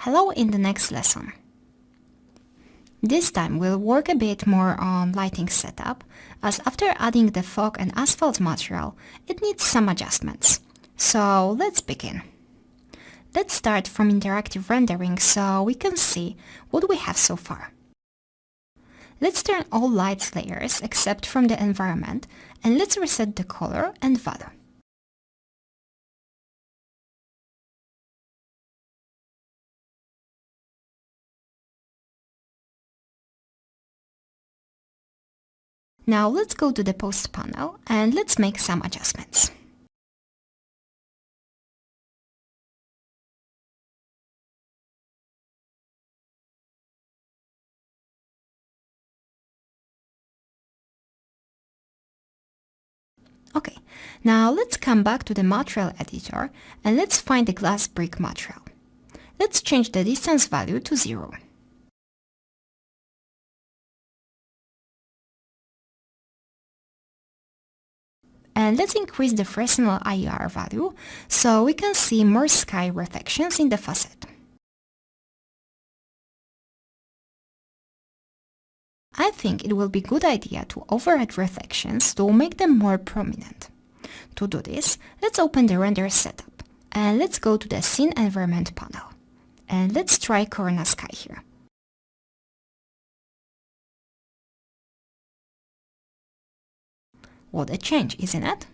Hello in the next lesson. This time we'll work a bit more on lighting setup, as after adding the fog and asphalt material, it needs some adjustments. So let's begin. Let's start from interactive rendering so we can see what we have so far. Let's turn all lights layers except from the environment, and let's reset the color and value. Now let's go to the post panel and let's make some adjustments. Okay, now let's come back to the material editor and let's find the glass brick material. Let's change the distance value to 0. And let's increase the Fresnel IR value so we can see more sky reflections in the facade. I think it will be a good idea to override reflections to make them more prominent. To do this, let's open the render setup and let's go to the scene environment panel. And let's try Corona Sky here. What a change, isn't it?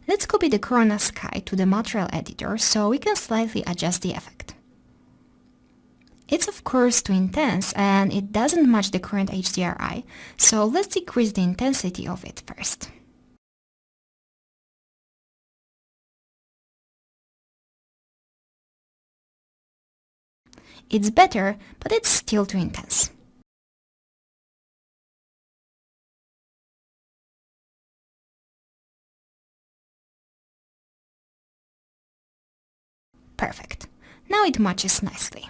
Let's copy the Corona Sky to the material editor so we can slightly adjust the effect. It's of course too intense and it doesn't match the current HDRI, so let's decrease the intensity of it first. It's better, but it's still too intense. Perfect. Now it matches nicely.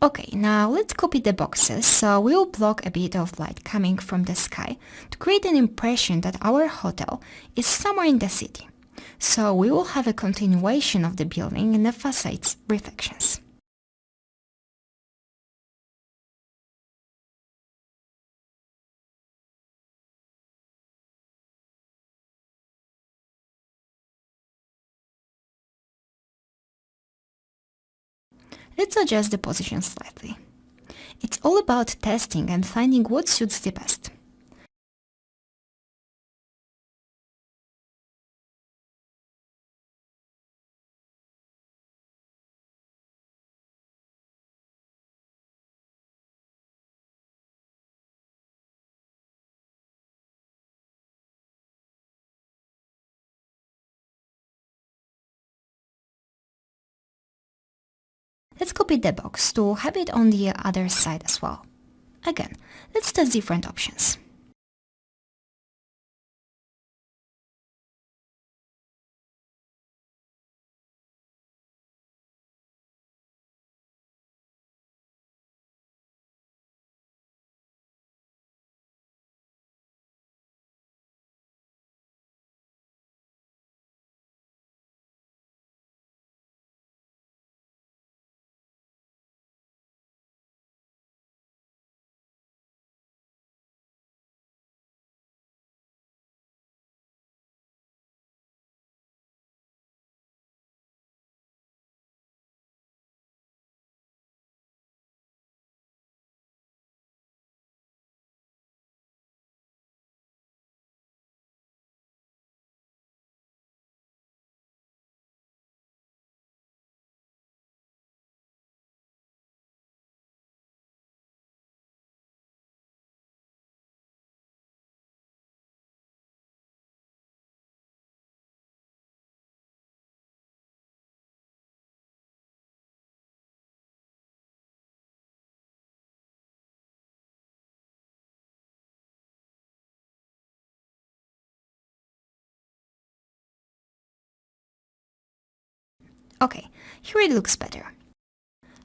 Okay, now let's copy the boxes so we'll block a bit of light coming from the sky to create an impression that our hotel is somewhere in the city. So we will have a continuation of the building in the facade's reflections. Let's adjust the position slightly. It's all about testing and finding what suits the best. Let's copy the box to have it on the other side as well. Again, let's test different options. Okay, here it looks better.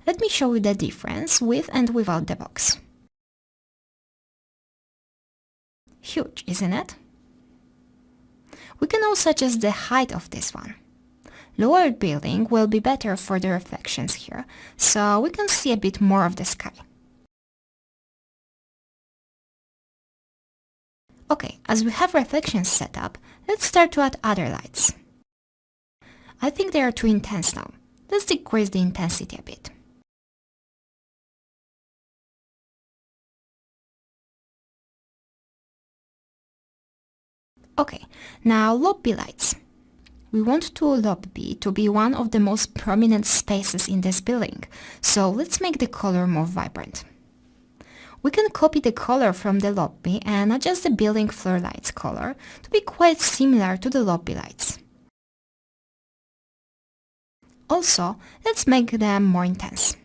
Let me show you the difference with and without the box. Huge, isn't it? We can also adjust the height of this one. Lower building will be better for the reflections here, so we can see a bit more of the sky. Okay, as we have reflections set up, let's start to add other lights. I think they are too intense now. Let's decrease the intensity a bit. Okay, now lobby lights. We want to lobby to be one of the most prominent spaces in this building, so let's make the color more vibrant. We can copy the color from the lobby and adjust the building floor lights color to be quite similar to the lobby lights. Also, let's make them more intense.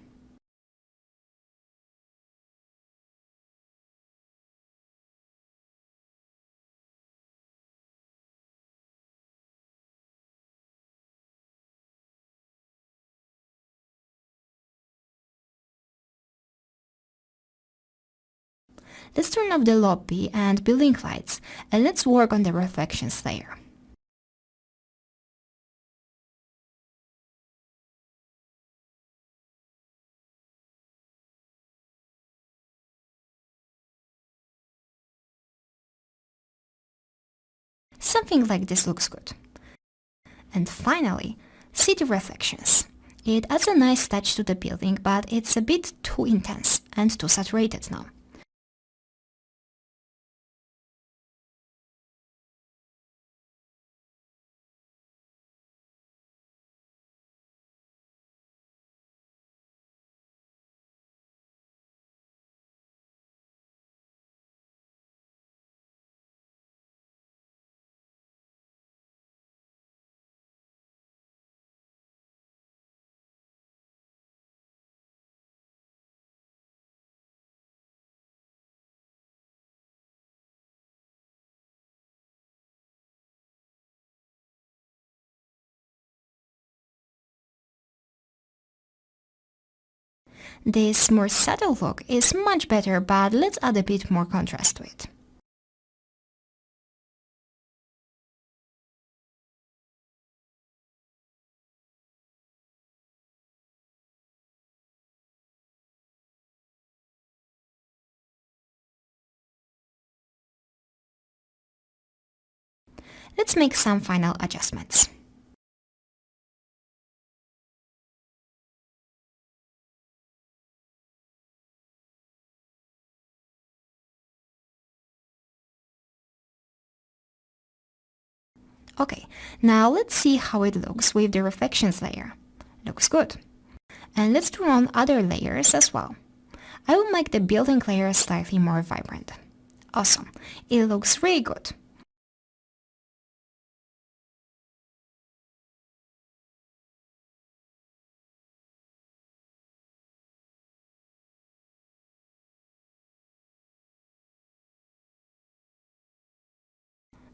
Let's turn off the lobby and building lights and let's work on the reflections layer. Something like this looks good. And finally, city reflections. It adds a nice touch to the building, but it's a bit too intense and too saturated now. This more subtle look is much better, but let's add a bit more contrast to it. Let's make some final adjustments. Okay, now let's see how it looks with the reflections layer. Looks good. And let's turn on other layers as well. I will make the building layer slightly more vibrant. Awesome, it looks really good.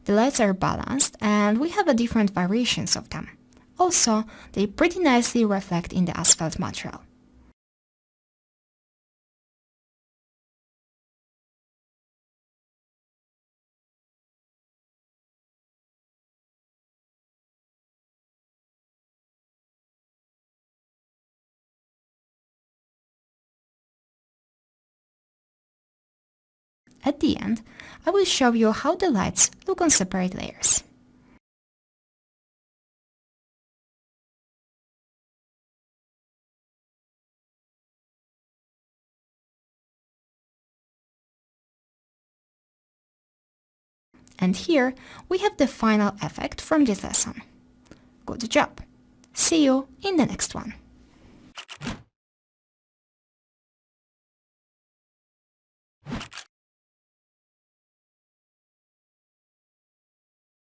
The lights are balanced and we have a different variations of them. Also, they pretty nicely reflect in the asphalt material. At the end, I will show you how the lights look on separate layers. And here we have the final effect from this lesson. Good job! See you in the next one.